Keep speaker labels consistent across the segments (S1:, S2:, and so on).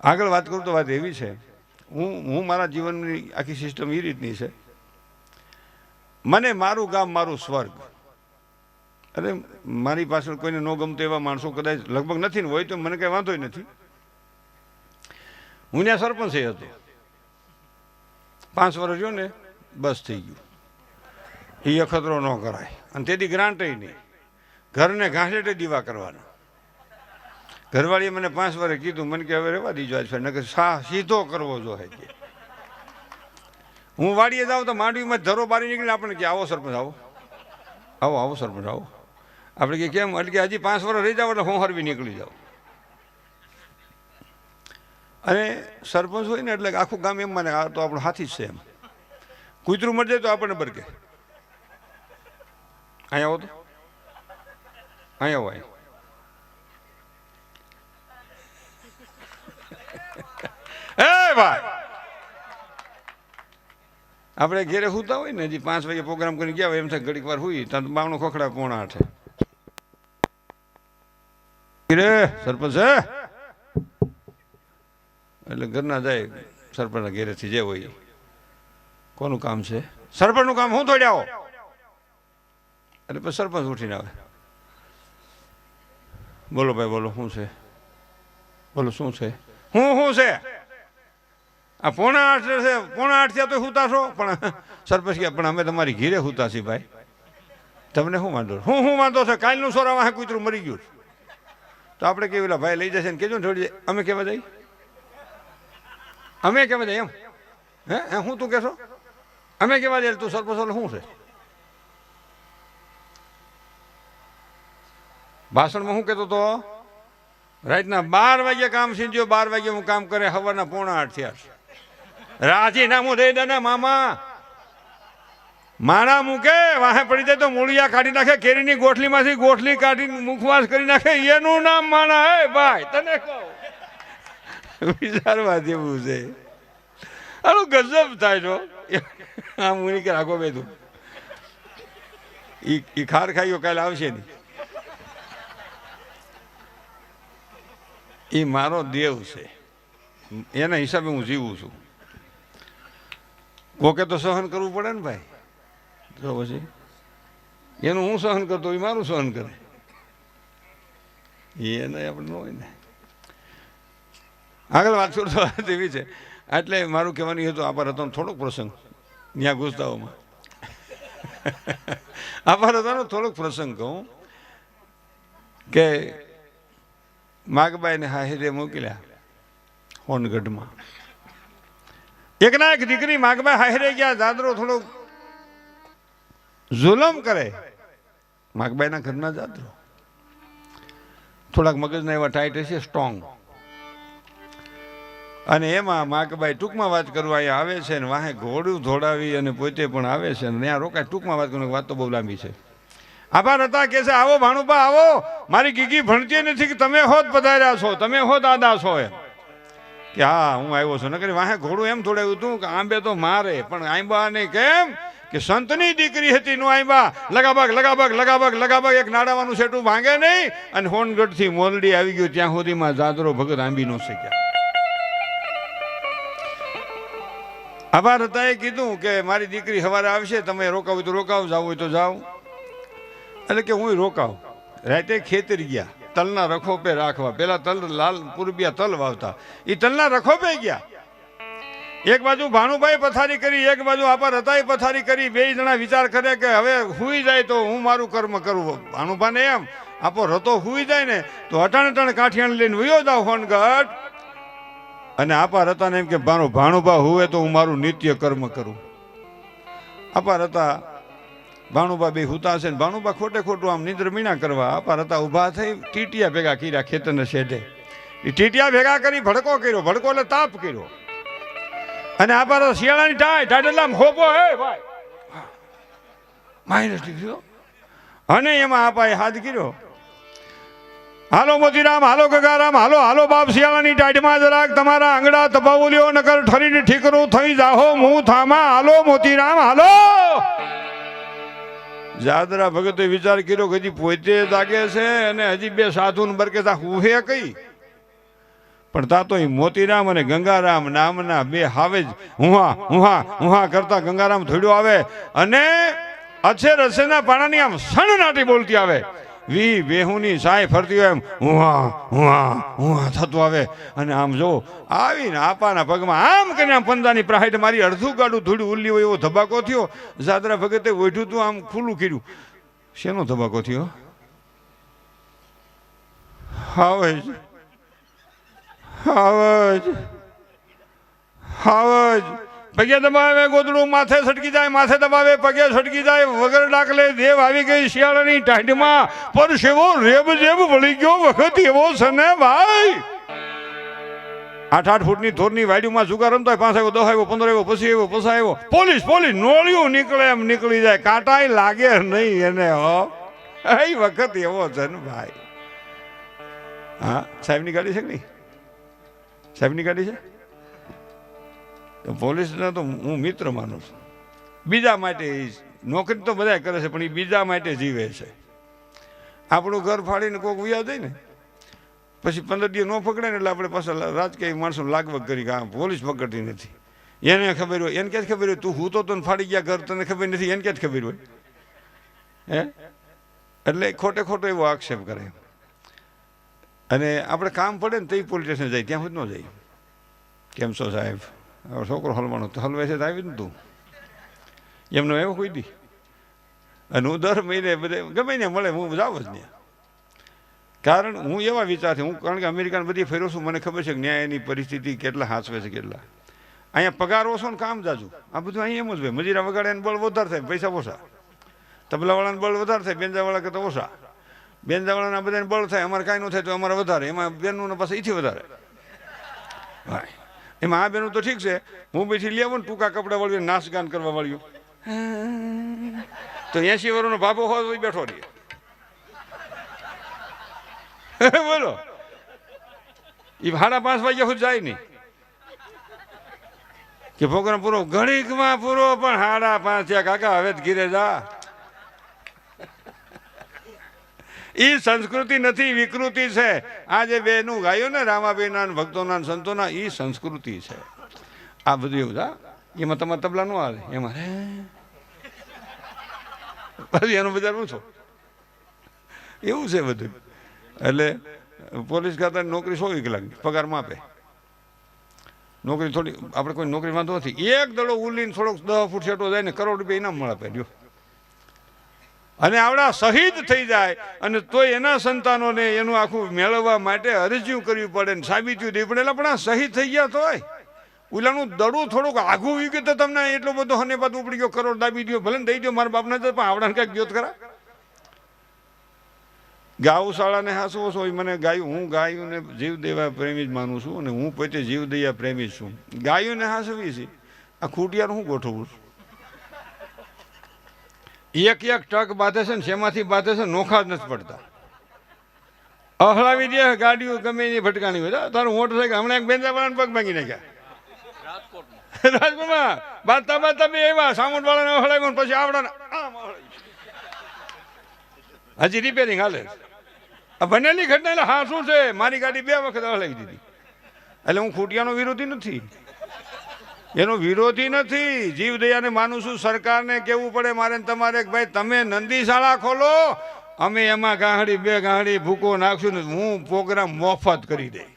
S1: આગળ વાત કરું તો વાત એવી છે, હું મારા જીવનની આખી સિસ્ટમ એ રીતની છે, મને મારું ગામ મારું સ્વર્ગ. અરે મારી પાછળ કોઈને ન ગમતો એવા માણસો કદાચ લગભગ નથી ને હોય તો મને કંઈ વાંધો નથી. હું ત્યાં સરપંચ હતો, 5 વર્ષ રહ્યો ને બસ થઈ ગયું. એ અખતરો ન કરાય અને તેથી ગ્રાન્ટ નહીં, ઘરને ઘાસેટે દીવા કરવાના. ઘરવાળીએ મને 5 વર્ષ કીધું, મને કે હવે રહેવા દીજો આજ નકર સીધો કરવો જોઈએ કે. હું વાડીએ જાઉં તો માંડવીમાં ધરો બારી નીકળીને આપણને કે આવો સરપંચ આવો આવો આવો સરપંચ આવો. આપણે કે કેમ એટલે કે હજી 5 વર્ષ રહી જાવ એટલે હું હરવી નીકળી જાઉં. અને સરપંચ હોય ને એટલે આખું ગામ એમ માને આ તો આપણો હાથી જ છે એમ. કૂતરું મરી જાય તો આપણને બરકે અહીંયા આવો તો અહીંયા આવો અહીંયા. એ ભાઈ આપણે ઘેરે સુતા હોય ને હજી 5 વાગે પ્રોગ્રામ કરીને ગયા હોય એમ થાય ઘડીક વાર હુઈ ત્યાં બાવણો ખોખડા 7:45 રે સરપંચ હે એટલે ઘરના જાય સરપંચના ઘેરેથી જે હોય. કોનું કામ છે? સરપંચનું કામ. હું થોડી આવો એટલે પછી સરપંચ ઉઠીને આવે, બોલો ભાઈ બોલો શું છે, બોલો શું છે, શું છે આ 7:45 છે, 7:45 થયા તો સુતા છો? પણ સરપંચ કે પણ અમે તમારી ઘીરે સુતા છીએ ભાઈ, તમને શું વાંધો? શું વાંધો છે? કાલનું સોરા વાહે કૂતરું મરી ગયું તો આપણે કેવી પેલા ભાઈ લઈ જશે ને કેજો ને થોડી. અમે કેવા જઈએ, અમે કેવા જઈએ એમ હે હું તું કહેશો અમે કેવા જઈએ તું સરપંચ એટલે શું છે? ભાષણમાં શું કહેતો તો રાતના 12 વાગે કામ સીધ્યો, 12 વાગે હું કામ કરે, સવારના 7:45 થયા. રાજીનામું દઈ દે ને મામા, માણા મૂકે વાહે પડી જાય તો મૂળિયા કાઢી નાખે, કેરીની ગોઠલીમાંથી ગોઠલી કાઢીને મુખવાસ કરી નાખે, એનું નામ માણા. હે ભાઈ તને કહું વિચારવા જેવું છે. આનું ગજબ થાય છો. આમ હું કે રાખો બેઠું ઈ ખાર ખાઈઓ કાલે આવશે નહીં. એ મારો દેવ છે, એના હિસાબે હું જીવું છું. કોકે તો સહન કરવું પડે ને ભાઈ, તો પછી એનું હું સહન કરતો એ મારું સહન કરે, એને આપણે ન હોય ને. આગળ વાત કરતો વાત એવી છે. એટલે મારું કહેવાનું હતું આભાર હતો થોડોક પ્રસંગ ત્યાં ગુસ્તાઓમાં આભાર હતો થોડોક પ્રસંગ કહું કે માગબાઈને હાહિરે મોકલ્યા હોનગઢમાં. એક ના એક દીકરી માગબાઈ હાહિરે ગયા, જાદરો થોડો જુલમ કરે. માગબાઈના ઘરના જાદરો થોડાક મગજના એવા ટાઈટ હશે, સ્ટ્રોંગ. અને એમાં માગબાઈ ટૂંકમાં વાત કરવા અહીંયા આવે છે ને વાહે ઘોડું ધોડાવી અને પોતે પણ આવે છે ને ત્યાં રોકાય. ટૂંકમાં વાત કરવાની વાત તો બહુ લાંબી છે. આભાર હતા કે છે આવો ભાણુબા આવો, મારી ગીગી ભણતી નથી કે તમે હોત પધાર્યા છો, તમે હો દાદા છો એમ કે હા હું આવ્યો છું. નકરી વાહે ઘોડું એમ થોડાયું હતું કે આંબે તો મારે પણ આંબા ને કેમ કે સંતની દીકરી હતી નો આંબા લગાબગ લગાબગ લગાબગ લગાબગ એક નાડાવાનું સેટું ભાંગે નહીં. અને હોનગઢ થી મોલડી આવી ગયું ત્યાં સુધીમાં જાદરો ભગત આંબી નો શક્યા. આભાર હતા એ કીધું કે મારી દીકરી સવારે આવશે, તમે રોકાવ હોય તો રોકાવ, જાવ હોય તો જાઓ. એટલે કે હું રોકાવ. રાતે ખેતર ગયા, તલના રખોપે રાખવા. પેલા તલ લાલ પૂર્બિયા તલ વાવતા, એ તલના રખોપે ગયા. એક બાજુ ભાણુભાઈ પથારી કરી, એક બાજુ આભાર હતા પથારી કરી. 2 જણા વિચાર કરે કે હવે હુઈ જાય તો હું મારું કર્મ કરું. ભાણુભાને એમ આપો રતો હુઈ જાય ને તો અટાણ કાઠિયાણ લઈને વયો જાવ હોનગઢ. અને આપાર હતા ને એમ કે ભાણુભા હુવે તો હું મારું નિત્ય કર્મ કરું. આપાર હતા ભાણુભા બે હુતા છે ને ભાણુભા ખોટે ખોટું આમ નિદ્ર મીણા કરવા. આપાર હતા ઊભા થઈ ટીટિયા ભેગા કર્યા ખેતરના શેઢે. એ ટીટિયા ભેગા કરી ભડકો કર્યો, ભડકો એટલે તાપ કર્યો. અને આપાર શિયાળાની ટાઢ એટલે આમ હોપો હે ભાઈ માઇનસ ડિગ્રી. અને એમાં આપાએ હાથ કર્યો, હાલો મોતીરામ, હાલો ગગારામ, હાલો હાલો બાપ શિયાળાની ટાઢમાં જરાક તમારા આંગળા તપાવલ્યો નકર ઠરીને ઠીકરું થઈ જાહો મું થામા. હાલો મોતીરામ હાલો. જાદરા ભગતે વિચાર કર્યો કે હજી પોતે જાગે છે અને હજી 2 સાધુ બરકે હું હે કઈ પણ તા તો મોતીરામ અને ગંગારામ નામના બે હાવેજ હુહા હુહા હુહા કરતા ગંગારામ થોડ્યો આવે અને અછેર અછેરના પાણાની આમ સણનાટી બોલતી આવે. વી બેહુની સાય ફરતી હોય એમ હુહા હુહા હુહા થતું આવે. અને આમ જો આવીને આપાના પગમાં આમ કરીને આમ પંદાની પ્રાહાઈટ મારી અડધું ગાડું થોડી ઉલ્લી હોય એવો ધબાકો થયો. જાદરા ભગતે ઓઢ્યું તું આમ ખુલ્લું કર્યું. શેનો ધબાકો થયો? હાવજ હાવજ હાવજ. પગે દબાવે ગોદડું માથે છટકી જાય, માથે દબાવે પગે છટકી જાય. વગર ડાકલે દેવ આવી ગઈ શિયાળાની ટાઢમાં. પર સેવો રેબ જેબ વળી ગયો વખત એવો છે ને ભાઈ. 8-8 ફૂટની થોરની વાડીમાં જુગાર રમતા 5 આવ્યો 10 આવ્યો 15 આવ્યો પછી આવ્યો પછી આવ્યો. પોલીસ પોલીસ નોળિયું નીકળે એમ નીકળી જાય. કાંટાય લાગે નહીં એને. હો એ વખત એવો છે ને ભાઈ. હા સાહેબની ગાડી છે કે નહીં? સાહેબની ગાડી છે તો પોલીસને તો હું મિત્ર માનું છું. બીજા માટે નોકરી તો બધા કરે છે પણ એ બીજા માટે જીવે છે. આપણું ઘર ફાડીને કોઈક વ્યાજ જાય ને પછી 15 દિવસ ન પકડે ને એટલે આપણે પાછા રાજકીય માણસો લાગવગ કરી કે આ પોલીસ પકડતી નથી. એને ખબર હોય, એને ક્યાં ખબર હોય તું હું તો તને ફાડી ગયા ઘર તને ખબર નથી, એને ક્યાં ખબર હોય? હે એટલે ખોટે ખોટો એવો આક્ષેપ કરે. અને આપણે કામ પડે ને તો એ પોલીસ સ્ટેશન જાય, ત્યાં સુધી ન જાય. કેમ છો સાહેબ? છોકરો હલવાનો તો હલવે છે તો આવી ને તું એમનો એવો કોઈ દી. અને હું દર મહિને બધે ગમે ને મળે હું જાઉં જ નહીં. કારણ હું એવા વિચારથી હું કારણ કે અમેરિકાને બધી ફેરો છું. મને ખબર છે કે ન્યાયની પરિસ્થિતિ કેટલા હાંચવે છે કેટલા. અહીંયા પગાર ઓછો ને કામ જાજુ. આ બધું અહીંયા એમ જ ભાઈ. મજીરા વગાડે બળ વધારે થાય, પૈસા ઓછા. તબલાવાળાને બળ વધારે થાય, બેન્જાવાળા કરતાં ઓછા. બેન્જાવાળાના બધાને બળ થાય, અમારે કાંઈ ન થાય તો અમારે વધારે. એમાં બેનનું પાસે એથી વધારે ભાઈ. એમાં આ બેનું તો ઠીક છે, હું બેઠી લેવું ને ટૂંકા કપડાં વાળ્યું નાચ ગાન કરવા વાળ્યું તો 80 વર્ષનો બાપો હોય તો બેઠો રહીએ. બોલો એ 5:30 વાગ્યા સુધી જાય નહીં કે પ્રોગ્રામ પૂરો ઘડીકમાં પૂરો. પણ 5:30 થયા કાકા હવે જ ઘીરે જા. એ સંસ્કૃતિ નથી, વિકૃતિ છે. આ જે બેનું ગાયો ને રામાબેના ભક્તોના સંતોના એ સંસ્કૃતિ છે. આ બધું એવું છે. એમાં તમારે તબલા નો આવે એમાં પછી એનું બજાર શું છો એવું છે બધું. એટલે પોલીસ ખાતાની નોકરી 24 કલાકની પગાર માપે. નોકરી થોડી આપણે કોઈ નોકરી વાંધો નથી. એક દડો ઉલીને થોડોક 10 ફૂટ છેટો જાય ને ₹1 કરોડ ઇનામ મળે આપે. અને આવડા શહીદ થઈ જાય અને તોય એના સંતાનોને એનું આખું મેળવવા માટે અરજીઓ કરવી પડે ને સાબિતીઓ દેવી પડે. એટલે પણ આ શહીદ થઈ ગયા તોય ઓલાનું દડું થોડુંક આઘું વી ગયું તો તમને એટલો બધો હને પાછું ઉપડી ગયો, કરોડ દાબી દો ભલે ને દઈ દો મારા બાપને તો, પણ આવડાને કંઈક ગયો ખરા. ગૌશાળાને હાસવો છો મને ગાયું, હું ગાયોને જીવ દેવા પ્રેમી જ માનું છું અને હું પોતે જીવ દયા પ્રેમી જ છું. ગાયોને હાસવી છે આ ખૂટિયાનું હું ગોઠવું છું. એક ટક બાંધે છે ને શેમાંથી બાંધે છે નોખા જ નથી પડતા. અહળાવી દે ગાડીઓ ગમે એની ભટકાણી હોય. તારું મોટું થાય કે હમણાં એક બેન્જાવાળાને પગ ભાંગી નાખ્યા રાજકોટમાં. બાંધતા બાંધતા બે એવા સામુંડ વાળાને અહળાવ્યો પછી આવડાને આમ હજી રિપેરિંગ હાલે. બનેલી ઘટના એટલે હા શું છે, મારી ગાડી 2 વખત હલાવી દીધી. એટલે હું ખૂટિયાનો વિરોધી નથી, એનો વિરોધી નથી. જીવ દયાને માનું છું. સરકારને કહેવું પડે મારે તમારે ભાઈ તમે નંદી શાળા ખોલો, અમે એમાં ગાંહડી 2 ગાંહડી ભૂકો નાખશું ને હું પ્રોગ્રામ મોફત કરી દઈ.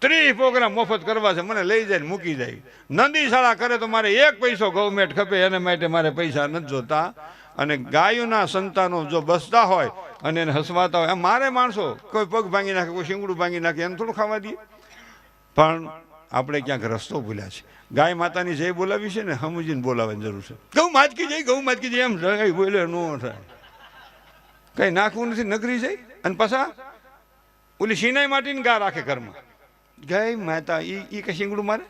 S1: 30 પ્રોગ્રામ મફત કરવા છે, મને લઈ જાય મૂકી જાય. નંદી શાળા કરે તો મારે 1 પૈસો ગવર્મેન્ટ ખપે, એને માટે મારે પૈસા નથી જોતા. અને ગાયોના સંતાનો જો બસતા હોય અને એને હસવાતા હોય, મારે માણસો કોઈ પગ ભાંગી નાખે, કોઈ શિંગડું ભાંગી નાખે, એને થોડું ખાવા દઈએ. પણ આપણે ક્યાંક રસ્તો ભૂલ્યા છે. ગાય માતાની જય બોલાવી છે ને સમજીને બોલાવવાની જરૂર છે. ગૌ માતકી જય, ગૌ માતકી જય એમ બોલે ન થાય. કઈ નાખવું નથી, નગરી જાય. અને પાછા ઓલી સિનાઈ માટીની ગા રાખે ઘરમાં. ગાય માતા એ કઈ શિંગડું મારે,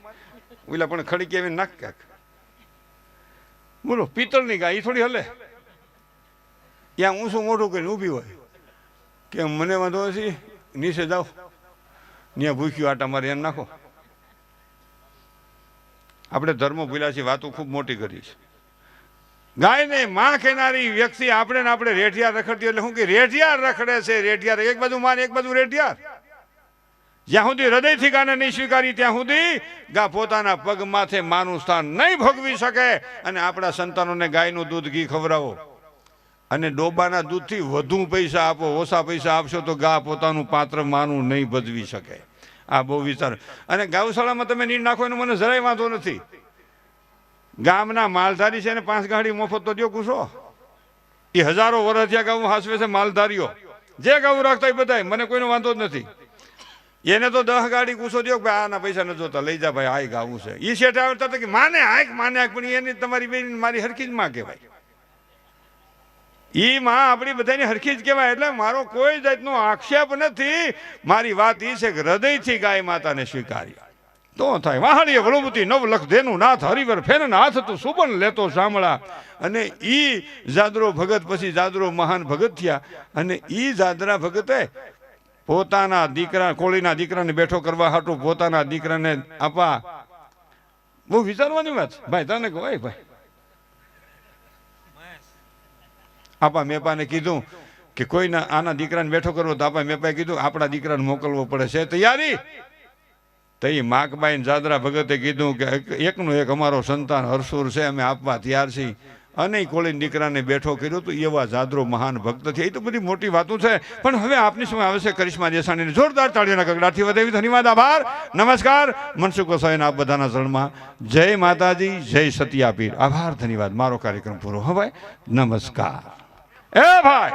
S1: ઓલા પણ ખડકી આવીને નાખ ક્યાંક. બોલો પિત્તળની ગાય એ થોડી હલે. ત્યાં ઊંચું મોઢું કરીને ઊભી હોય કે મને વાંધો નથી, નીચે જાઓ ત્યાં ભૂખ્યું આટા મારે એને નાખો. આપણે ધર્મ ભૂલ્યા છીએ, વાતો ખૂબ મોટી કરી છે. ગાયને માં કહેનારી વ્યક્તિ આપણે ને આપણે રેઠિયાર રખડતી. એટલે શું કે રેઠિયાર રખડે છે, રેઠિયાર એક બાજુ માં એક બાજુ રેઠિયાર. જ્યાં સુધી હૃદયથી ગાને નહીં સ્વીકારી ત્યાં સુધી ગા પોતાના પગ માથે માનું સ્થાન નહીં ભોગવી શકે. અને આપણા સંતાનોને ગાયનું દૂધ ઘી ખવડાવો અને ડોબાના દૂધથી વધુ પૈસા આપો, ઓછા પૈસા આપશો તો ગા પોતાનું પાત્ર માનું નહીં ભજવી શકે. આ બહુ વિચાર. અને ગૌશાળામાં તમે નીર નાખો એનો મને જરાય વાંધો નથી. ગામના માલધારી છે ને 5 ગાડી મફત તો દો કુશો. એ હજારો વર્ષ થયા ગાઉં હાસવે છે માલધારીઓ, જે ગાઉં રાખતા એ બધા, મને કોઈનો વાંધો જ નથી. એને તો 10 ગાડી કુશો દો ભાઈ, આના પૈસા ન જોતા લઈ જા ભાઈ, આય ગાવું છે. એ શેઠ આવતા હતા કે માને હાક પણ એની તમારી બેન મારી હરખી જ માં કહેવાય. ઈ માં આપણી બધાની હરખી જ કહેવાય. એટલે મારો કોઈ જાતનો આક્ષેપ નથી. મારી વાત એ છે કે હૃદયથી ગાય માતાને સ્વીકારી તો થાય. વાહળીએ વળુમતી 9 લખ દેનું નાથ હરિવર ફેરન હાથ તું સુબન લેતો સાંભળા. અને ઈ જાદરો ભગત પછી જાદરો મહાન ભગત થયા. અને ઈ જાદરા ભગતે પોતાના દીકરા કોળીના દીકરાને બેઠો કરવા હાટું પોતાના દીકરાને આપવા. બહુ વિચારવાની વાત ભાઈ. તને કહો ભાઈ, આપા મેપાને કીધું કે કોઈના આના દીકરાને બેઠો કરવો તો આપા મેપાએ કીધું આપણા દીકરાને મોકલવો પડે છે, તૈયારી? તો એ માકબાઈ જાદરા ભગતે કીધું કે એકનો એક અમારો સંતાન હરસુર છે, અમે આપવા તૈયાર છીએ. અને કોળીના દીકરાને બેઠો કર્યો તો એવા જાદરો મહાન ભક્ત છે. એ તો બધી મોટી વાતો છે. પણ હવે આપની સમય આવે છે કરિશ્મા દેસાણીને જોરદાર તાળીઓના ગગડાથી વધાવી ધન્યવાદ, આભાર, નમસ્કાર. મનસુખ વસાવીને આપ બધાના ચરણમાં જય માતાજી, જય સતિયાપીર. આભાર, ધન્યવાદ. મારો કાર્યક્રમ પૂરો. હવે નમસ્કાર. એ ભાઈ.